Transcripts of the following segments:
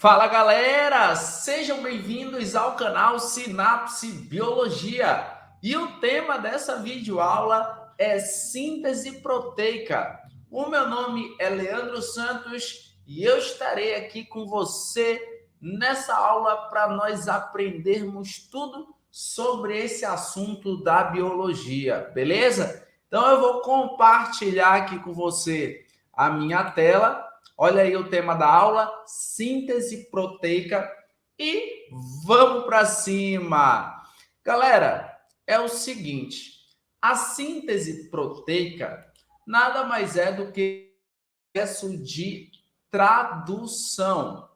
Fala galera, sejam bem-vindos ao canal Sinapse Biologia. E o tema dessa videoaula é síntese proteica. O meu nome é Leandro Santos e eu estarei aqui com você nessa aula para nós aprendermos tudo sobre esse assunto da biologia, beleza? Então eu vou compartilhar aqui com você a minha tela. Olha aí o tema da aula, síntese proteica, e vamos para cima. Galera, é o seguinte, a síntese proteica nada mais é do que o processo de tradução.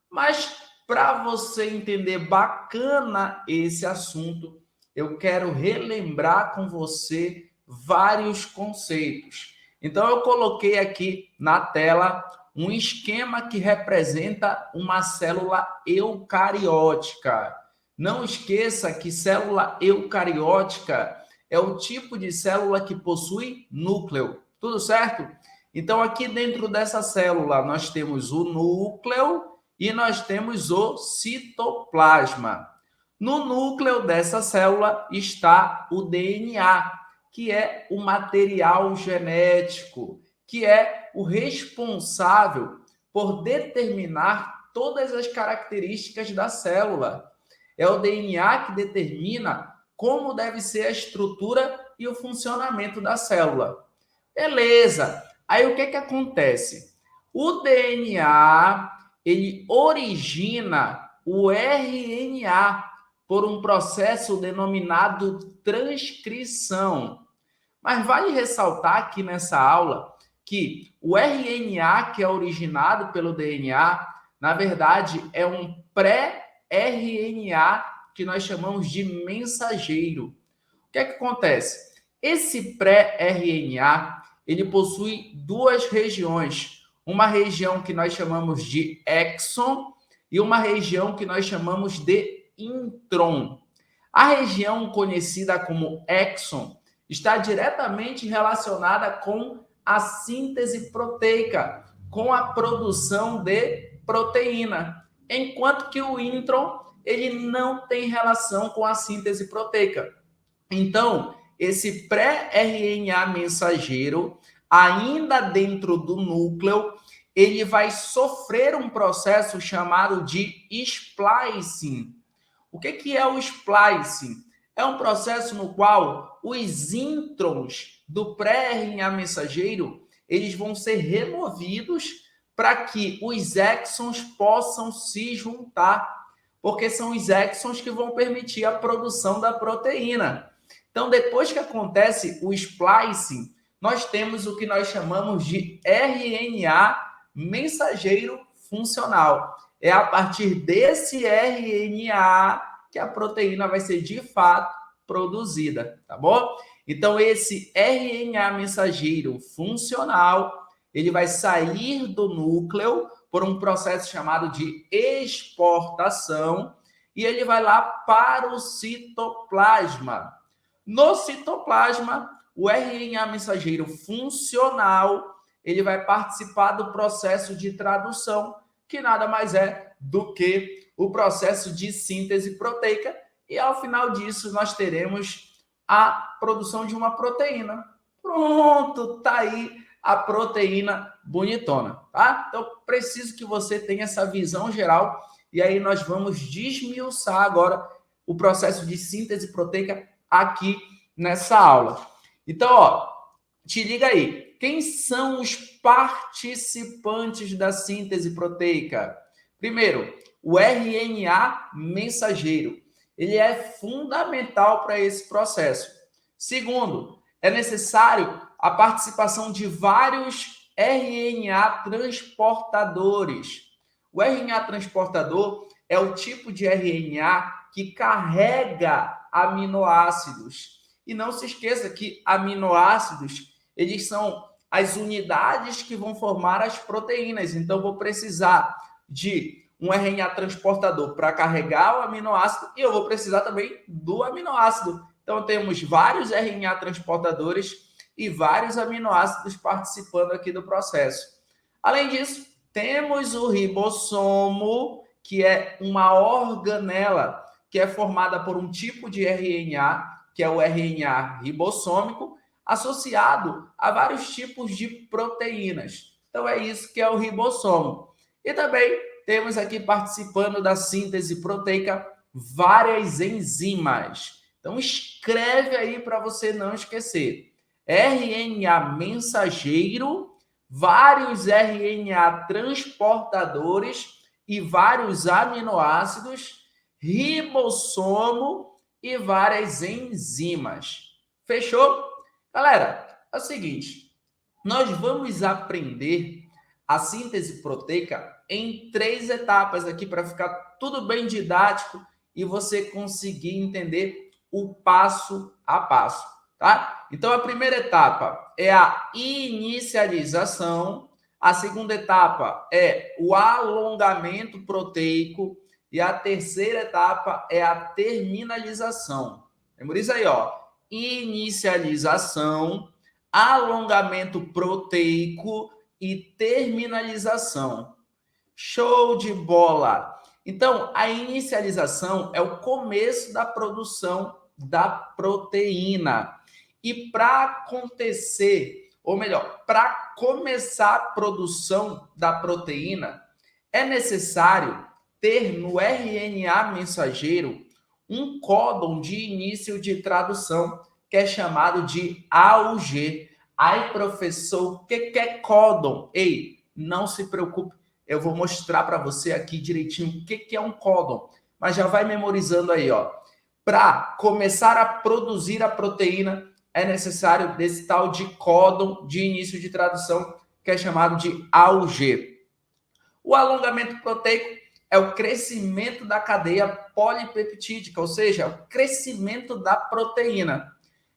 Mas para você entender bacana esse assunto, eu quero relembrar com você vários conceitos. Então eu coloquei aqui na tela um esquema que representa uma célula eucariótica. Não esqueça que célula eucariótica é o tipo de célula que possui núcleo. Tudo certo? Então, aqui dentro dessa célula, nós temos o núcleo e nós temos o citoplasma. No núcleo dessa célula está o DNA, que é o material genético, que é o responsável por determinar todas as características da célula. É o DNA que determina como deve ser a estrutura e o funcionamento da célula. Beleza. Aí o que acontece? O DNA, ele origina o RNA por um processo denominado transcrição. Mas vale ressaltar aqui nessa aula que o RNA que é originado pelo DNA, na verdade, é um pré-RNA que nós chamamos de mensageiro. O que acontece? Esse pré-RNA, ele possui duas regiões. Uma região que nós chamamos de exon e uma região que nós chamamos de intron. A região conhecida como exon está diretamente relacionada com a síntese proteica, com a produção de proteína, enquanto que o intron ele não tem relação com a síntese proteica. Então, esse pré-RNA mensageiro, ainda dentro do núcleo, ele vai sofrer um processo chamado de splicing. O que é o splicing? É um processo no qual os introns do pré-RNA mensageiro eles vão ser removidos para que os exons possam se juntar, porque são os exons que vão permitir a produção da proteína. Então, depois que acontece o splicing, nós temos o que nós chamamos de RNA mensageiro funcional. É a partir desse RNA que a proteína vai ser de fato produzida, tá bom? Então, esse RNA mensageiro funcional, ele vai sair do núcleo por um processo chamado de exportação e ele vai lá para o citoplasma. No citoplasma, o RNA mensageiro funcional, ele vai participar do processo de tradução, que nada mais é do que o processo de síntese proteica, e ao final disso nós teremos a produção de uma proteína. Pronto, tá aí a proteína bonitona, tá? Então, preciso que você tenha essa visão geral, e aí nós vamos desmiuçar agora o processo de síntese proteica aqui nessa aula. Então, ó, te liga aí. Quem são os participantes da síntese proteica? Primeiro, o RNA mensageiro. Ele é fundamental para esse processo. Segundo, é necessário a participação de vários RNA transportadores. O RNA transportador é o tipo de RNA que carrega aminoácidos. E não se esqueça que aminoácidos, eles são as unidades que vão formar as proteínas. Então, vou precisar de um RNA transportador para carregar o aminoácido e eu vou precisar também do aminoácido. Então, temos vários RNA transportadores e vários aminoácidos participando aqui do processo. Além disso, Temos o ribossomo, que é uma organela, que é formada por um tipo de RNA, que é o RNA ribossômico, associado a vários tipos de proteínas. Então, é isso que é o ribossomo. E também temos aqui participando da síntese proteica várias enzimas. Então, escreve aí para você não esquecer. RNA mensageiro, vários RNA transportadores e vários aminoácidos, ribossomo e várias enzimas. Fechou? Galera, é o seguinte, nós vamos aprender a síntese proteica em 3 etapas aqui para ficar tudo bem didático e você conseguir entender o passo a passo, tá? Então a primeira etapa é a inicialização, a segunda etapa é o alongamento proteico e a terceira etapa é a terminalização. Memoriza aí, ó. Inicialização, alongamento proteico e terminalização. Show de bola! Então, a inicialização é o começo da produção da proteína. E para acontecer, ou melhor, para começar a produção da proteína, é necessário ter no RNA mensageiro um códon de início de tradução, que é chamado de AUG. Aí, professor, o que é códon? Ei, não se preocupe, eu vou mostrar para você aqui direitinho o que é um códon. Mas já vai memorizando aí, ó. Para começar a produzir a proteína, é necessário desse tal de códon de início de tradução, que é chamado de AUG. O alongamento proteico é o crescimento da cadeia polipeptídica, ou seja, o crescimento da proteína.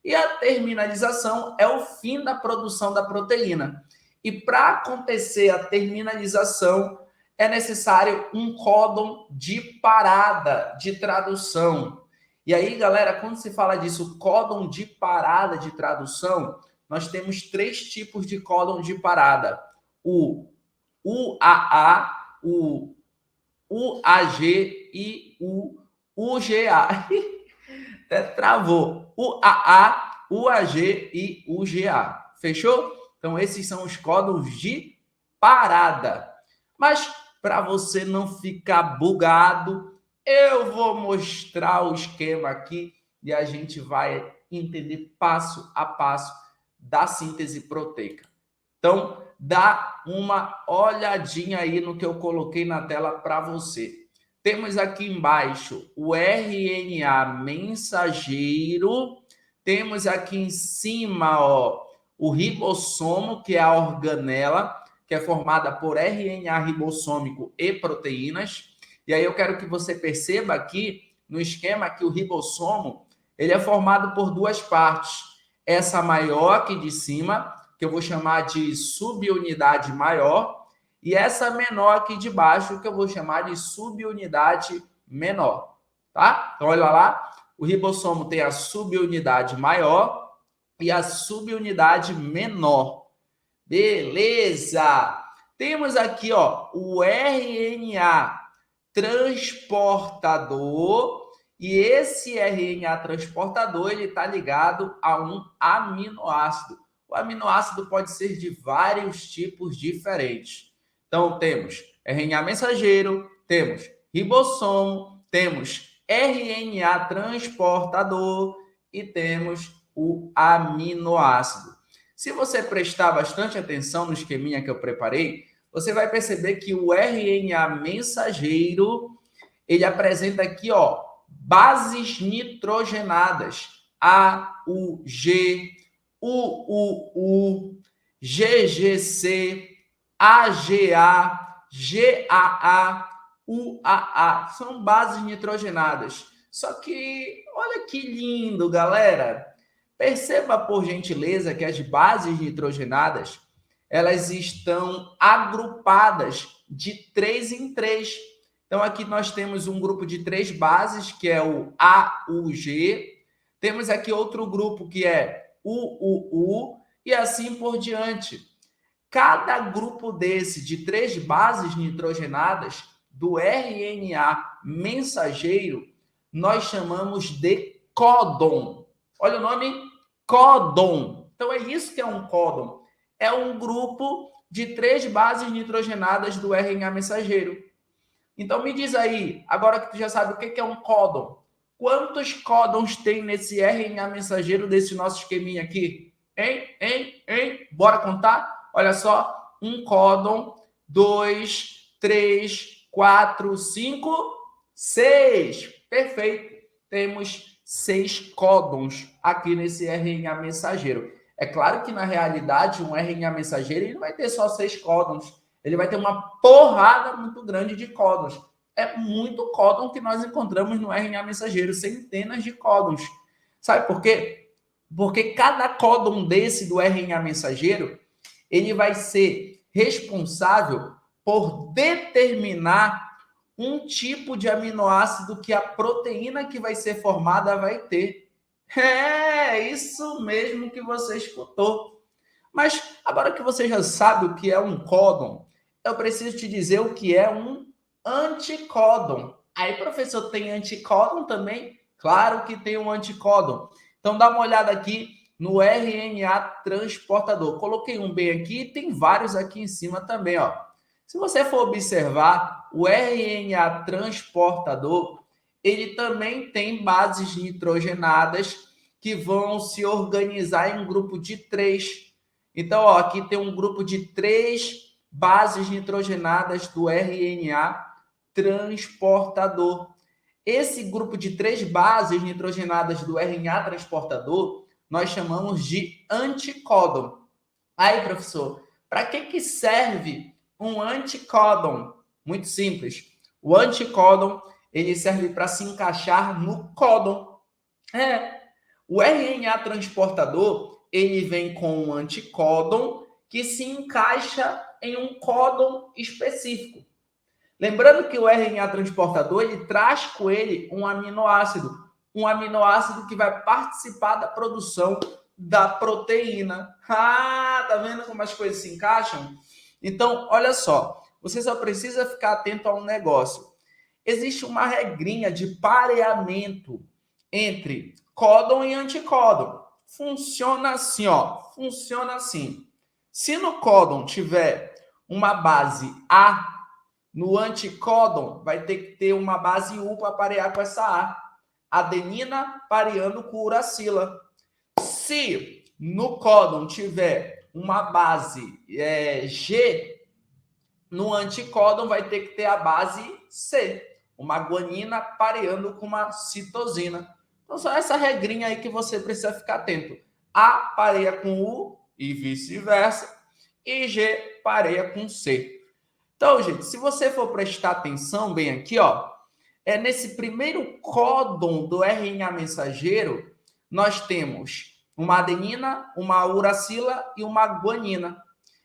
E a terminalização é o fim da produção da proteína. E para acontecer a terminalização, é necessário um códon de parada de tradução. E aí, galera, quando se fala disso, códon de parada de tradução, nós temos 3 tipos de códon de parada. O UAA, o UAG e o UGA. Até travou. UAA, UAG e UGA. Fechou? Então, esses são os códons de parada. Mas, para você não ficar bugado, eu vou mostrar o esquema aqui e a gente vai entender passo a passo da síntese proteica. Então, dá uma olhadinha aí no que eu coloquei na tela para você. Temos aqui embaixo o RNA mensageiro, temos aqui em cima, ó, o ribossomo, que é a organela, que é formada por RNA ribossômico e proteínas. E aí eu quero que você perceba aqui no esquema que o ribossomo, ele é formado por 2 partes. Essa maior aqui de cima, que eu vou chamar de subunidade maior, e essa menor aqui de baixo, que eu vou chamar de subunidade menor, tá? Então, olha lá, o ribossomo tem a subunidade maior e a subunidade menor. Beleza! Temos aqui, ó, o RNA transportador, e esse RNA transportador, ele está ligado a um aminoácido. O aminoácido pode ser de vários tipos diferentes. Então, temos RNA mensageiro, temos ribossomo, temos RNA transportador e temos o aminoácido. Se você prestar bastante atenção no esqueminha que eu preparei, você vai perceber que o RNA mensageiro, ele apresenta aqui, ó, bases nitrogenadas, AUG, UUU, GGC, AGA, GAA, UAA. São bases nitrogenadas. Só que, olha que lindo, galera. Perceba, por gentileza, que as bases nitrogenadas, elas estão agrupadas de 3 em 3. Então, aqui nós temos um grupo de 3 bases, que é o AUG. Temos aqui outro grupo, que é UUU, e assim por diante. cada grupo desse de 3 bases nitrogenadas do RNA mensageiro, nós chamamos de códon. Olha o nome, códon. Então é isso que é um códon. É um grupo de 3 bases nitrogenadas do RNA mensageiro. Então me diz aí, agora que tu já sabe o que é um códon, quantos códons tem nesse RNA mensageiro desse nosso esqueminha aqui? Hein? Bora contar? Olha só, um códon, 2, 3, 4, 5, 6. Perfeito. Temos 6 códons aqui nesse RNA mensageiro. É claro que na realidade um RNA mensageiro ele não vai ter só 6 códons. Ele vai ter uma porrada muito grande de códons. É muito códon que nós encontramos no RNA mensageiro, centenas de códons. Sabe por quê? Porque cada códon desse do RNA mensageiro, ele vai ser responsável por determinar um tipo de aminoácido que a proteína que vai ser formada vai ter. É isso mesmo que você escutou. Mas agora que você já sabe o que é um códon, eu preciso te dizer o que é um anticódon. Aí, professor, tem anticódon também? Claro que tem um anticódon. Então, dá uma olhada aqui no RNA transportador. Coloquei um bem aqui e tem vários aqui em cima também, ó. Se você for observar, o RNA transportador, ele também tem bases nitrogenadas que vão se organizar em um grupo de 3. Então, ó, aqui tem um grupo de 3 bases nitrogenadas do RNA transportador. Esse grupo de 3 bases nitrogenadas do RNA transportador, nós chamamos de anticódon. Aí, professor, para que serve um anticódon? Muito simples. O anticódon, ele serve para se encaixar no códon. O RNA transportador, ele vem com um anticódon que se encaixa em um códon específico. Lembrando que o RNA transportador, ele traz com ele um aminoácido que vai participar da produção da proteína. Tá vendo como as coisas se encaixam? Então, olha só, você só precisa ficar atento a um negócio. Existe uma regrinha de pareamento entre códon e anticódon. Funciona assim, ó. Funciona assim. Se no códon tiver uma base A, no anticódon vai ter que ter uma base U para parear com essa A. Adenina pareando com uracila. Se no códon tiver uma base G, no anticódon vai ter que ter a base C, uma guanina pareando com uma citosina. Então, só essa regrinha aí que você precisa ficar atento. A pareia com U e vice-versa, e G pareia com C. Então, gente, se você for prestar atenção bem aqui, ó, nesse primeiro códon do RNA mensageiro, nós temos uma adenina, uma uracila e uma guanina.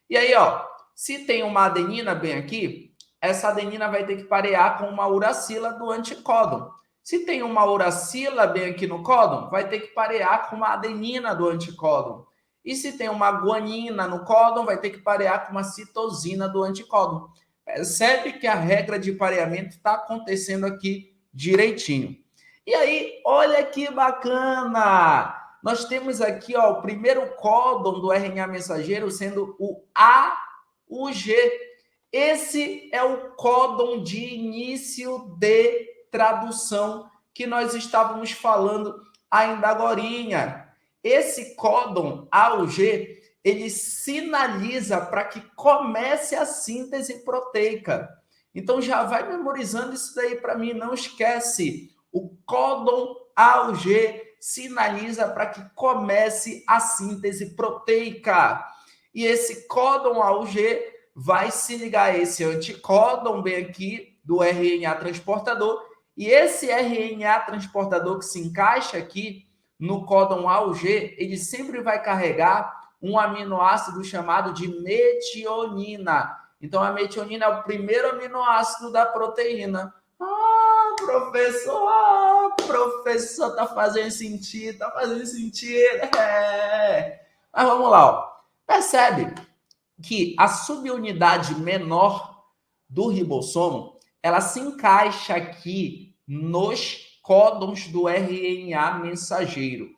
E aí, ó, se tem uma adenina bem aqui, essa adenina vai ter que parear com uma uracila do anticódon. Se tem uma uracila bem aqui no códon, vai ter que parear com uma adenina do anticódon. E se tem uma guanina no códon, vai ter que parear com uma citosina do anticódon. Percebe que a regra de pareamento está acontecendo aqui direitinho. E aí, olha que bacana! Nós temos aqui, ó, o primeiro códon do RNA mensageiro sendo o AUG. Esse é o códon de início de tradução que nós estávamos falando ainda agorinha. Esse códon AUG, ele sinaliza para que comece a síntese proteica. Então já vai memorizando isso daí para mim, não esquece. O códon AUG sinaliza para que comece a síntese proteica. E esse códon AUG vai se ligar a esse anticódon bem aqui do RNA transportador. E esse RNA transportador que se encaixa aqui no códon AUG, ele sempre vai carregar um aminoácido chamado de metionina. Então, a metionina é o primeiro aminoácido da proteína. Professor, tá fazendo sentido, Mas vamos lá, ó. Percebe? que a subunidade menor do ribossomo, ela se encaixa aqui nos códons do RNA mensageiro.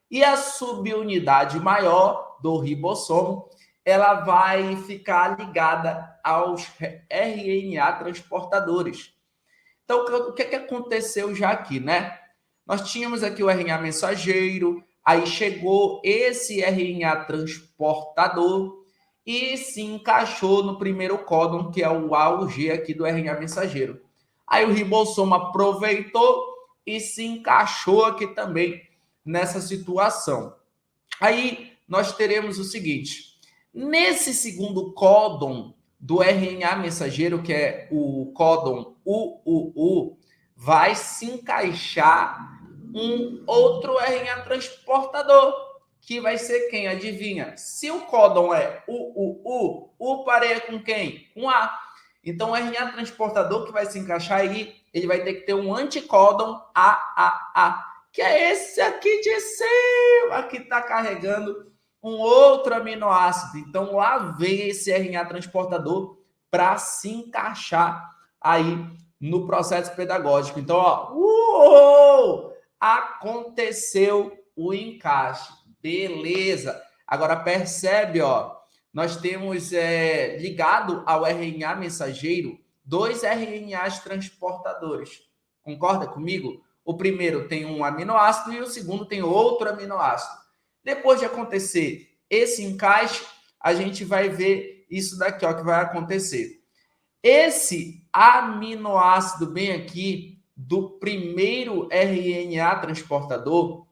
E a subunidade maior do ribossomo, ela vai ficar ligada aos RNA transportadores. Então, o que aconteceu já aqui, né? Nós tínhamos aqui o RNA mensageiro, aí chegou esse RNA transportador e se encaixou no primeiro códon, que é o A ou G aqui do RNA mensageiro. Aí o ribossomo aproveitou e se encaixou aqui também nessa situação. Aí nós teremos o seguinte: nesse segundo códon do RNA mensageiro, que é o códon UUU, vai se encaixar um outro RNA transportador, que vai ser quem? Adivinha? Se o códon é UUU, U pareia com quem? Com A. Então, o RNA transportador que vai se encaixar aí, ele vai ter que ter um anticódon AAA, que é esse aqui de cima, que está carregando um outro aminoácido. Então, lá vem esse RNA transportador para se encaixar aí no processo pedagógico. Então, ó, aconteceu o encaixe. Beleza. Agora, percebe, ó, nós temos ligado ao RNA mensageiro 2 RNAs transportadores. Concorda comigo? O primeiro tem um aminoácido e o segundo tem outro aminoácido. Depois de acontecer esse encaixe, a gente vai ver isso daqui, ó, que vai acontecer. Esse aminoácido bem aqui do primeiro RNA transportador,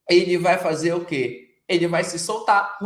ele vai fazer o quê? Ele vai se soltar.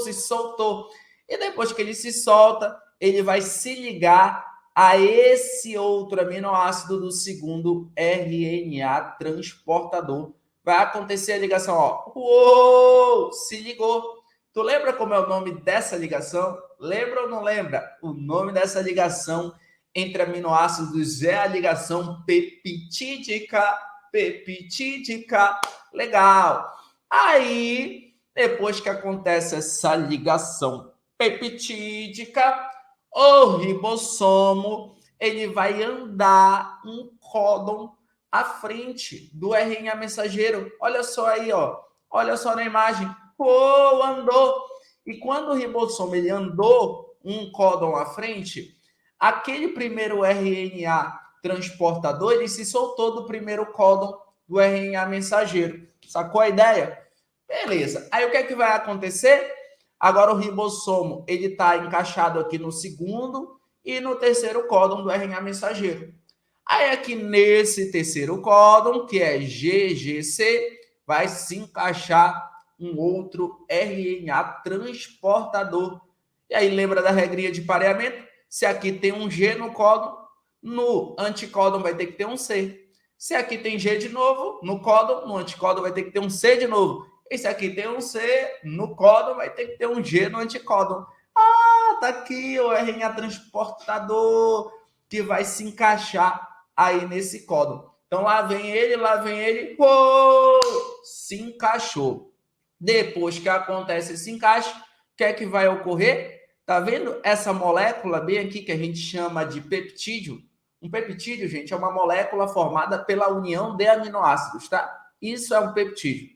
Se soltou. E depois que ele se solta, ele vai se ligar a esse outro aminoácido do segundo RNA transportador. Vai acontecer a ligação, ó. Se ligou. Tu lembra como é o nome dessa ligação? Lembra ou não lembra? O nome dessa ligação entre aminoácidos é a ligação peptídica. Peptídica. Legal. Aí, depois que acontece essa ligação peptídica, o ribossomo, ele vai andar um códon à frente do RNA mensageiro. Olha só aí, ó. Olha só na imagem. Andou. E quando o ribossomo ele andou um códon à frente, aquele primeiro RNA transportador, ele se soltou do primeiro códon do RNA mensageiro. Sacou a ideia? Beleza. Aí o que é que vai acontecer? Agora o ribossomo ele está encaixado aqui no segundo e no terceiro códon do RNA mensageiro. Aí aqui nesse terceiro códon, que é GGC, vai se encaixar um outro RNA transportador. E aí lembra da regrinha de pareamento? Se aqui tem um G no códon, no anticódon vai ter que ter um C. Se aqui tem G de novo, no códon, no anticódon vai ter que ter um C de novo. E se aqui tem um C, no códon vai ter que ter um G no anticódon. Tá aqui o RNA transportador que vai se encaixar aí nesse códon. Então lá vem ele, se encaixou. Depois que acontece esse encaixe, o que é que vai ocorrer? Tá vendo essa molécula bem aqui que a gente chama de peptídeo? Um peptídeo, gente, é uma molécula formada pela união de aminoácidos, tá? Isso é um peptídeo.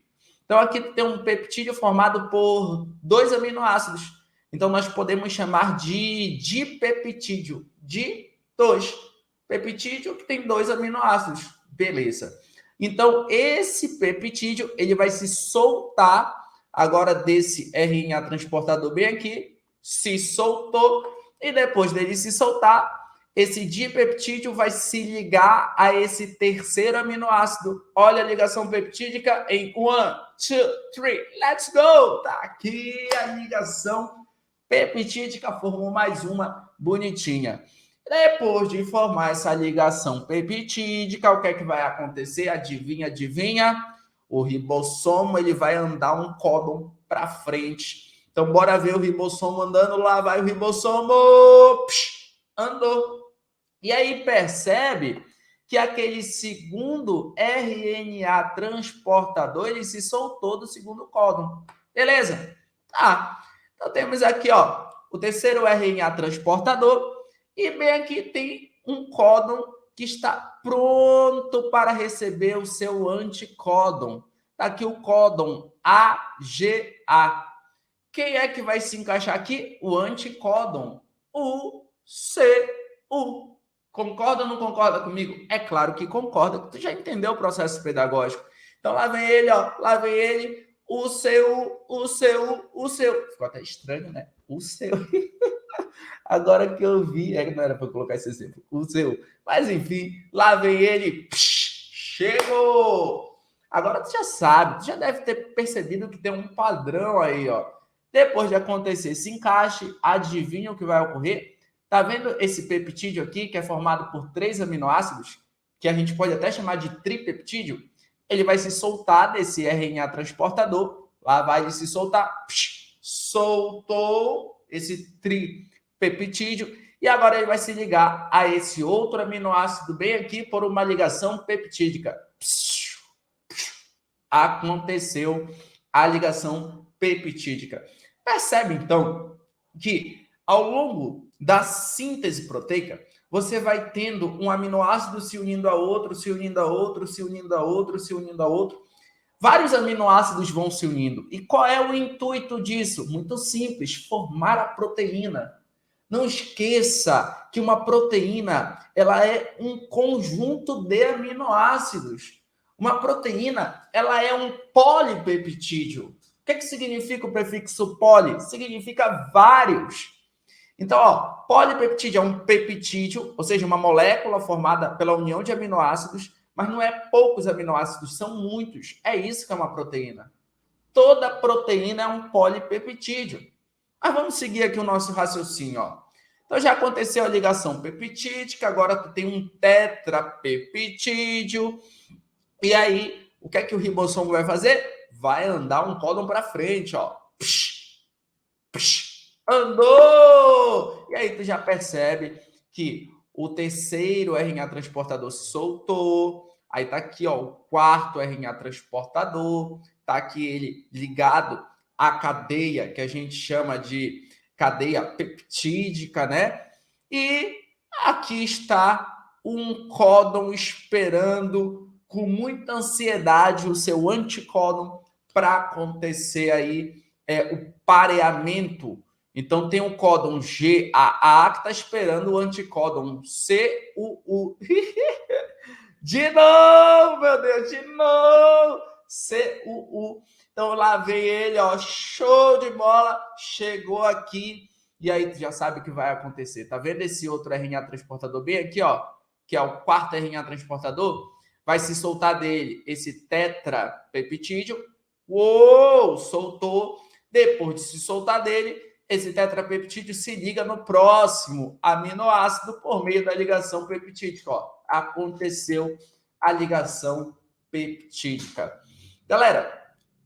Então aqui tem um peptídeo formado por 2 aminoácidos. Então nós podemos chamar de dipeptídeo. De 2. Peptídeo que tem 2 aminoácidos. Beleza. Então esse peptídeo ele vai se soltar agora desse RNA transportador bem aqui. Se soltou. E depois dele se soltar, esse dipeptídeo vai se ligar a esse terceiro aminoácido. Olha a ligação peptídica em 1, 2, 3. Let's go! Tá aqui a ligação peptídica, formou mais uma bonitinha. Depois de formar essa ligação peptídica, o que é que vai acontecer? Adivinha, adivinha? O ribossomo ele vai andar um códon para frente. Então, bora ver o ribossomo andando. Lá vai o ribossomo. Andou. E aí percebe que aquele segundo RNA transportador ele se soltou do segundo códon. Beleza? Então temos aqui, ó, o terceiro RNA transportador, e bem aqui tem um códon que está pronto para receber o seu anticódon. Está aqui o códon AGA. Quem é que vai se encaixar aqui? O anticódon, o CU. Concorda ou não concorda comigo? É claro que concorda, tu já entendeu o processo pedagógico. Então lá vem ele, ó, lá vem ele, o seu. Ficou até estranho, né? O seu. Agora que eu vi, não era para colocar esse exemplo, o seu. Mas enfim, lá vem ele, chegou! Agora tu já sabe, tu já deve ter percebido que tem um padrão aí, ó. Depois de acontecer esse encaixe, adivinha o que vai ocorrer? Tá vendo esse peptídeo aqui, que é formado por 3 aminoácidos, que a gente pode até chamar de tripeptídeo? Ele vai se soltar desse RNA transportador, lá vai ele se soltar, soltou esse tripeptídeo, e agora ele vai se ligar a esse outro aminoácido bem aqui por uma ligação peptídica. Aconteceu a ligação peptídica. Percebe, então, que ao longo da síntese proteica, você vai tendo um aminoácido se unindo a outro, se unindo a outro, se unindo a outro, se unindo a outro. Vários aminoácidos vão se unindo. E qual é o intuito disso? Muito simples, formar a proteína. Não esqueça que uma proteína, ela é um conjunto de aminoácidos. Uma proteína, ela é um polipeptídeo. O que significa o prefixo poli? Significa vários. Então, ó, polipeptídeo é um peptídeo, ou seja, uma molécula formada pela união de aminoácidos, mas não é poucos aminoácidos, são muitos. É isso que é uma proteína. Toda proteína é um polipeptídeo. Mas vamos seguir aqui o nosso raciocínio, ó. Então já aconteceu a ligação peptídica, agora tu tem um tetrapeptídeo. E aí, o que é que o ribossomo vai fazer? Vai andar um códon para frente, ó. Andou! E aí tu já percebe que o terceiro RNA transportador soltou. Aí tá aqui, ó, o quarto RNA transportador. Tá aqui ele ligado à cadeia que a gente chama de cadeia peptídica, né? E aqui está um códon esperando com muita ansiedade o seu anticódon para acontecer aí o pareamento. Então tem o códon GAA que está esperando o anticódon CUU. De novo, meu Deus, de novo! CUU. Então lá vem ele, ó, show de bola, chegou aqui, e aí tu já sabe o que vai acontecer. Tá vendo esse outro RNA transportador bem aqui, ó, que é o quarto RNA transportador? Vai se soltar dele esse tetrapeptídeo. Uou, soltou. Depois de se soltar dele, esse tetrapeptídeo se liga no próximo aminoácido por meio da ligação peptídica. Ó, aconteceu a ligação peptídica. Galera,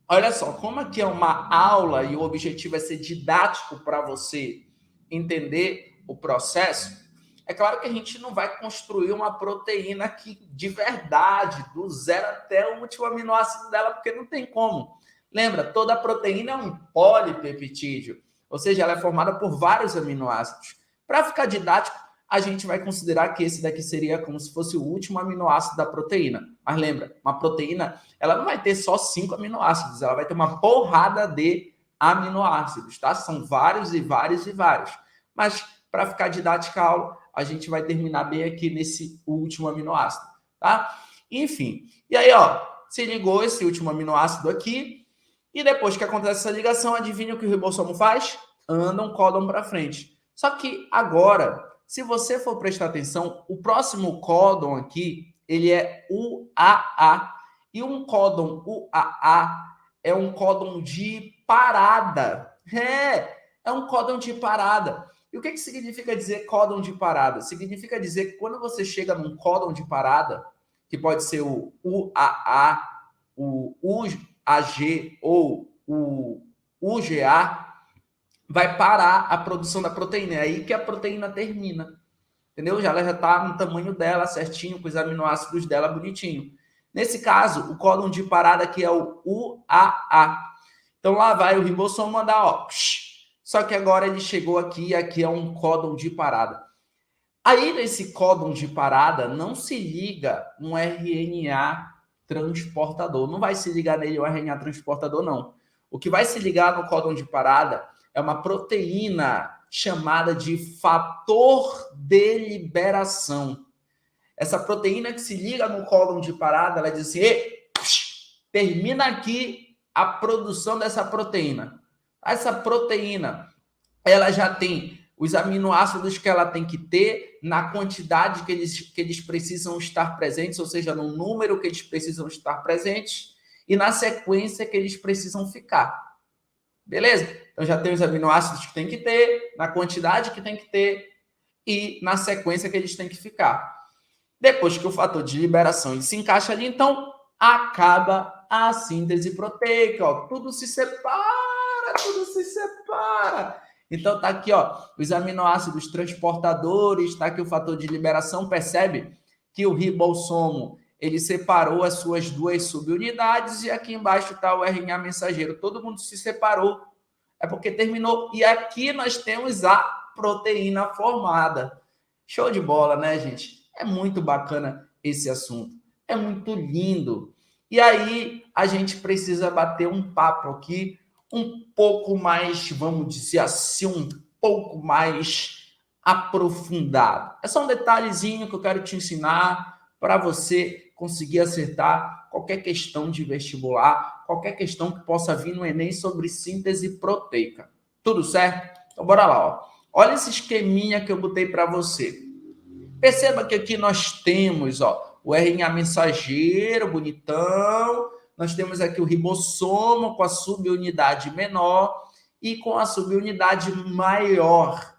olha só, como aqui é uma aula e o objetivo é ser didático para você entender o processo, é claro que a gente não vai construir uma proteína aqui de verdade, do zero até o último aminoácido dela, porque não tem como. Lembra, toda proteína é um polipeptídeo, ou seja, ela é formada por vários aminoácidos. Para ficar didático, a gente vai considerar que esse daqui seria como se fosse o último aminoácido da proteína. Mas lembra, uma proteína, ela não vai ter só 5 aminoácidos, ela vai ter uma porrada de aminoácidos, tá? São vários e vários e vários. Mas, para ficar didática a aula, a gente vai terminar bem aqui nesse último aminoácido, tá? Enfim, e aí, ó, se ligou esse último aminoácido aqui, e depois que acontece essa ligação, adivinha o que o ribossomo faz? Anda um códon para frente. Só que agora, se você for prestar atenção, o próximo códon aqui, ele é UAA. E um códon UAA é um códon de parada. É um códon de parada. E o que significa dizer códon de parada? Significa dizer que quando você chega num códon de parada, que pode ser o UAA, o UAG ou o UGA, vai parar a produção da proteína. É aí que a proteína termina. Entendeu? Ela já está no tamanho dela, certinho, com os aminoácidos dela bonitinho. Nesse caso, o códon de parada aqui é o UAA. Então lá vai o ribossomo mandar, ó, Só que agora ele chegou aqui e aqui é um códon de parada. Aí, nesse códon de parada, não se liga um RNA transportador. Não vai se ligar nele o RNA transportador, não. O que vai se ligar no códon de parada é uma proteína chamada de fator de liberação. Essa proteína que se liga no códon de parada, ela diz assim, termina aqui a produção dessa proteína. Essa proteína, ela já tem os aminoácidos que ela tem que ter na quantidade que eles precisam estar presentes, ou seja, no número que eles precisam estar presentes e na sequência que eles precisam ficar. Beleza? Então já tem os aminoácidos que tem que ter, na quantidade que tem que ter e na sequência que eles têm que ficar. Depois que o fator de liberação ele se encaixa ali, então acaba a síntese proteica. Ó, tudo se separa, tudo se separa. Então tá aqui, ó, os aminoácidos transportadores, tá aqui o fator de liberação, percebe que o ribossomo, ele separou as suas duas subunidades e aqui embaixo tá o RNA mensageiro. Todo mundo se separou. É porque terminou. E aqui nós temos a proteína formada. Show de bola, né, gente? É muito bacana esse assunto. É muito lindo. E aí a gente precisa bater um papo aqui um pouco mais, vamos dizer assim, um pouco mais aprofundado. É só um detalhezinho que eu quero te ensinar para você conseguir acertar qualquer questão de vestibular, qualquer questão que possa vir no Enem sobre síntese proteica. Tudo certo? Então, bora lá. Ó. Olha esse esqueminha que eu botei para você. Perceba que aqui nós temos o RNA mensageiro, bonitão. Nós temos aqui o ribossomo com a subunidade menor e com a subunidade maior.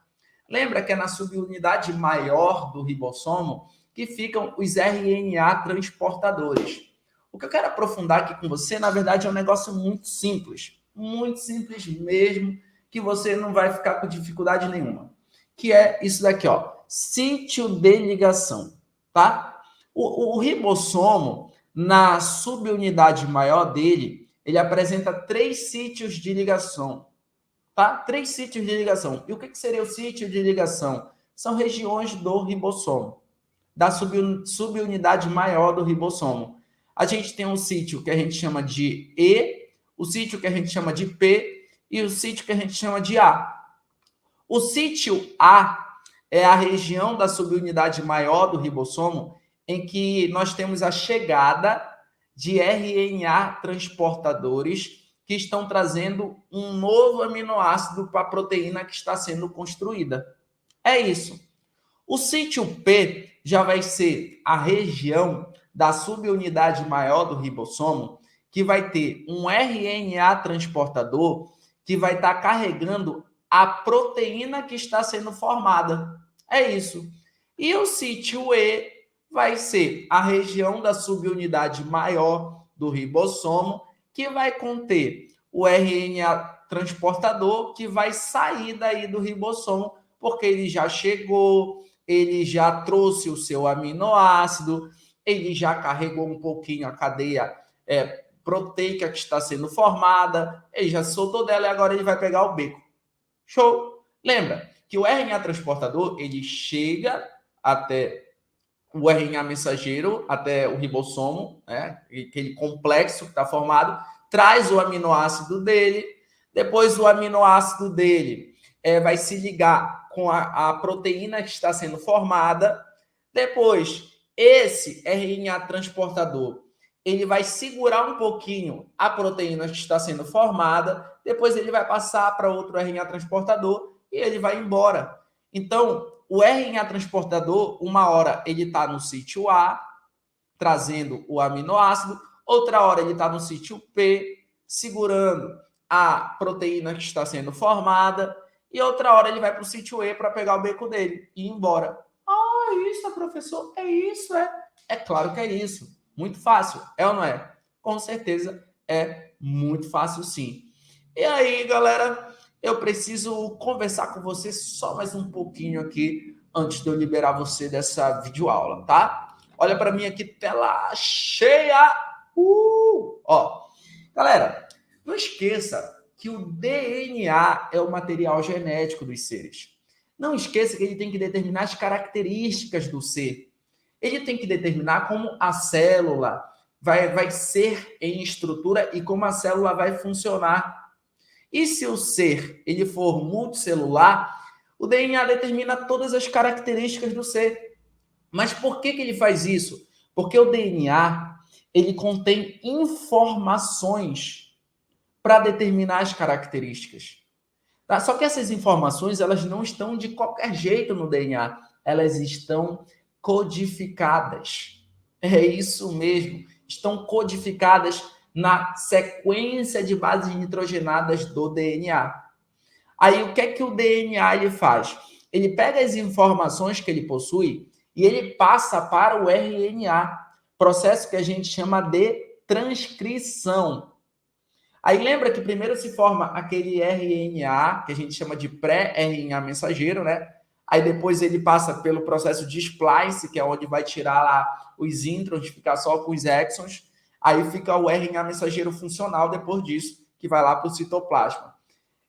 Lembra que é na subunidade maior do ribossomo que ficam os RNA transportadores. O que eu quero aprofundar aqui com você, na verdade, é um negócio muito simples mesmo, que você não vai ficar com dificuldade nenhuma. Que é isso daqui, ó, sítio de ligação, tá? O ribossomo, na subunidade maior dele, ele apresenta 3 sítios de ligação, tá? 3 sítios de ligação. E o que seria o sítio de ligação? São regiões do ribossomo, da subunidade maior do ribossomo. A gente tem um sítio que a gente chama de E, o sítio que a gente chama de P e o sítio que a gente chama de A. O sítio A é a região da subunidade maior do ribossomo em que nós temos a chegada de RNA transportadores que estão trazendo um novo aminoácido para a proteína que está sendo construída. É isso. O sítio P já vai ser a região da subunidade maior do ribossomo que vai ter um RNA transportador que vai estar carregando a proteína que está sendo formada. É isso. E o sítio E vai ser a região da subunidade maior do ribossomo que vai conter o RNA transportador que vai sair daí do ribossomo porque ele já chegou, ele já trouxe o seu aminoácido, ele já carregou um pouquinho a cadeia proteica que está sendo formada, ele já soltou dela e agora ele vai pegar o beco. Show? Lembra que o RNA transportador, ele chega até o RNA mensageiro, até o ribossomo, né? Aquele complexo que está formado, traz o aminoácido dele, depois o aminoácido dele vai se ligar com a proteína que está sendo formada, depois esse RNA transportador, ele vai segurar um pouquinho a proteína que está sendo formada, depois ele vai passar para outro RNA transportador e ele vai embora. Então, o RNA transportador, uma hora ele está no sítio A, trazendo o aminoácido, outra hora ele está no sítio P, segurando a proteína que está sendo formada, e outra hora ele vai para o sítio E para pegar o beco dele e ir embora. Ah, isso, professor, é isso, é? É claro que é isso. Muito fácil, é ou não é? Com certeza é muito fácil, sim. E aí, galera, eu preciso conversar com você só mais um pouquinho aqui antes de eu liberar você dessa videoaula, tá? Olha para mim aqui, tela cheia. Ó, galera, não esqueça que o DNA é o material genético dos seres. Não esqueça que ele tem que determinar as características do ser. Ele tem que determinar como a célula vai ser em estrutura e como a célula vai funcionar. E se o ser ele for multicelular, o DNA determina todas as características do ser. Mas por que ele faz isso? Porque o DNA ele contém informações para determinar as características. Tá? Só que essas informações elas não estão de qualquer jeito no DNA, elas estão codificadas. É isso mesmo, estão codificadas na sequência de bases nitrogenadas do DNA. Aí o que é que o DNA ele faz? Ele pega as informações que ele possui e ele passa para o RNA, processo que a gente chama de transcrição. Aí lembra que primeiro se forma aquele RNA, que a gente chama de pré-RNA mensageiro, né? Aí depois ele passa pelo processo de splice, que é onde vai tirar lá os introns, ficar só com os exons. Aí fica o RNA mensageiro funcional depois disso, que vai lá para o citoplasma.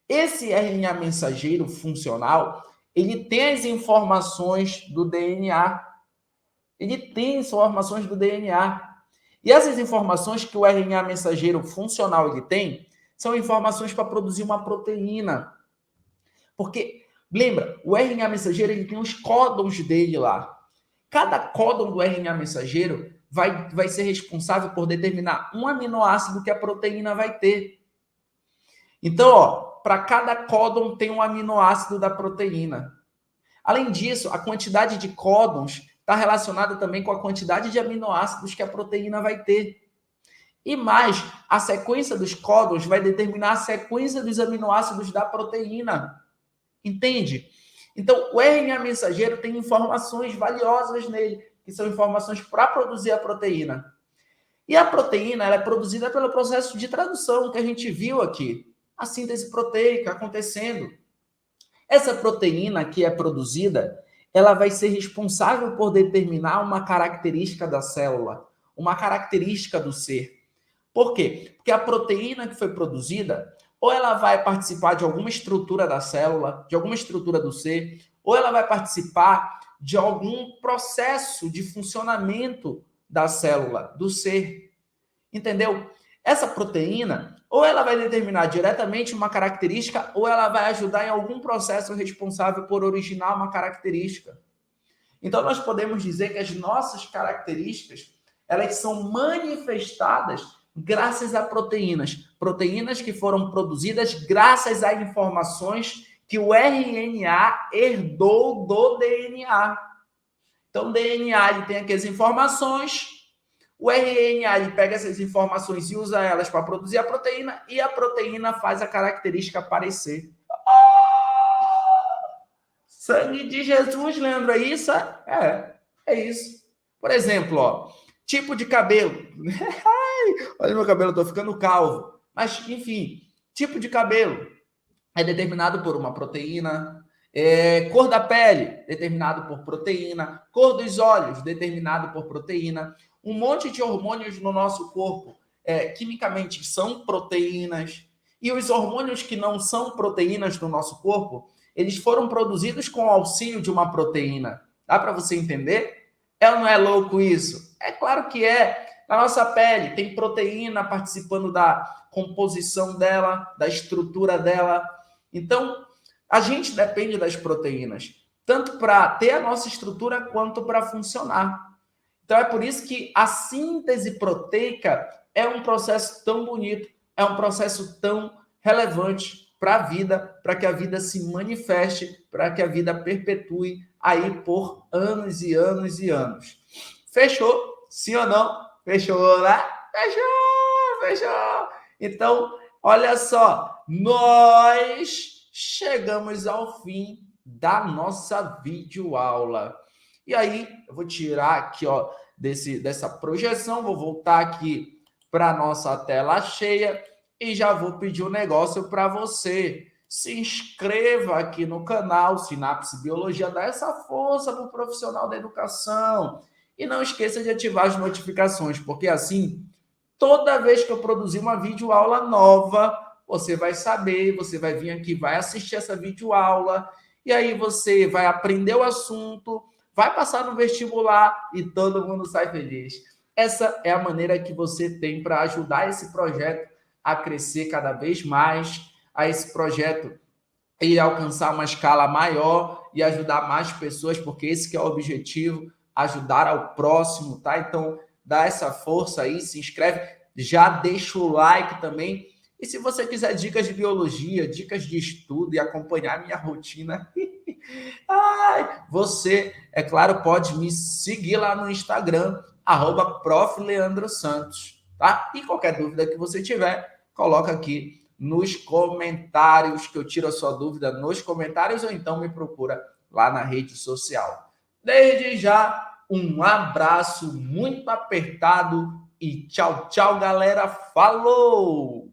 Esse RNA mensageiro funcional, ele tem as informações do DNA. Ele tem informações do DNA. E essas informações que o RNA mensageiro funcional ele tem, são informações para produzir uma proteína. Porque, lembra, o RNA mensageiro ele tem os códons dele lá. Cada códon do RNA mensageiro vai ser responsável por determinar um aminoácido que a proteína vai ter. Então, ó, para cada códon tem um aminoácido da proteína. Além disso, a quantidade de códons está relacionada também com a quantidade de aminoácidos que a proteína vai ter. E mais, a sequência dos códons vai determinar a sequência dos aminoácidos da proteína. Entende? Então, o RNA mensageiro tem informações valiosas nele, que são informações para produzir a proteína. E a proteína ela é produzida pelo processo de tradução que a gente viu aqui. A síntese proteica acontecendo. Essa proteína que é produzida, ela vai ser responsável por determinar uma característica da célula, uma característica do ser. Por quê? Porque a proteína que foi produzida, ou ela vai participar de alguma estrutura da célula, de alguma estrutura do ser, ou ela vai participar de algum processo de funcionamento da célula, do ser. Entendeu? Essa proteína, ou ela vai determinar diretamente uma característica, ou ela vai ajudar em algum processo responsável por originar uma característica. Então, nós podemos dizer que as nossas características, elas são manifestadas graças a proteínas. Proteínas que foram produzidas graças a informações que o RNA herdou do DNA. Então, o DNA ele tem aqui as informações, o RNA ele pega essas informações e usa elas para produzir a proteína, e a proteína faz a característica aparecer. Sangue de Jesus, lembra isso? É isso. Por exemplo, ó, tipo de cabelo. Olha meu cabelo, eu tô ficando calvo. Mas, enfim, tipo de cabelo é determinado por uma proteína. Cor da pele, determinado por proteína. Cor dos olhos, determinado por proteína. Um monte de hormônios no nosso corpo, quimicamente, são proteínas. E os hormônios que não são proteínas no nosso corpo, eles foram produzidos com o auxílio de uma proteína. Dá para você entender? É ou não é louco isso? É claro que é. Na nossa pele tem proteína participando da composição dela, da estrutura dela. Então, a gente depende das proteínas, tanto para ter a nossa estrutura quanto para funcionar. Então, é por isso que a síntese proteica é um processo tão bonito, é um processo tão relevante para a vida, para que a vida se manifeste, para que a vida perpetue aí por anos e anos e anos. Fechou? Sim ou não? Fechou, né? Fechou! Então, olha só, nós chegamos ao fim da nossa videoaula. E aí, eu vou tirar aqui, ó, dessa projeção, vou voltar aqui para a nossa tela cheia e já vou pedir um negócio para você. Se inscreva aqui no canal Sinapse Biologia, dá essa força para o profissional da educação. E não esqueça de ativar as notificações, porque assim, toda vez que eu produzir uma videoaula nova, você vai saber, você vai vir aqui, vai assistir essa videoaula, e aí você vai aprender o assunto, vai passar no vestibular e todo mundo sai feliz. Essa é a maneira que você tem para ajudar esse projeto a crescer cada vez mais, a esse projeto e alcançar uma escala maior e ajudar mais pessoas, porque esse que é o objetivo, ajudar ao próximo, tá? Então, dá essa força aí, se inscreve, já deixa o like também. E se você quiser dicas de biologia, dicas de estudo e acompanhar minha rotina, você, é claro, pode me seguir lá no Instagram, @prof.leandrosantos, tá? E qualquer dúvida que você tiver, coloca aqui nos comentários, que eu tiro a sua dúvida nos comentários, ou então me procura lá na rede social. Desde já, um abraço muito apertado e tchau, tchau, galera. Falou!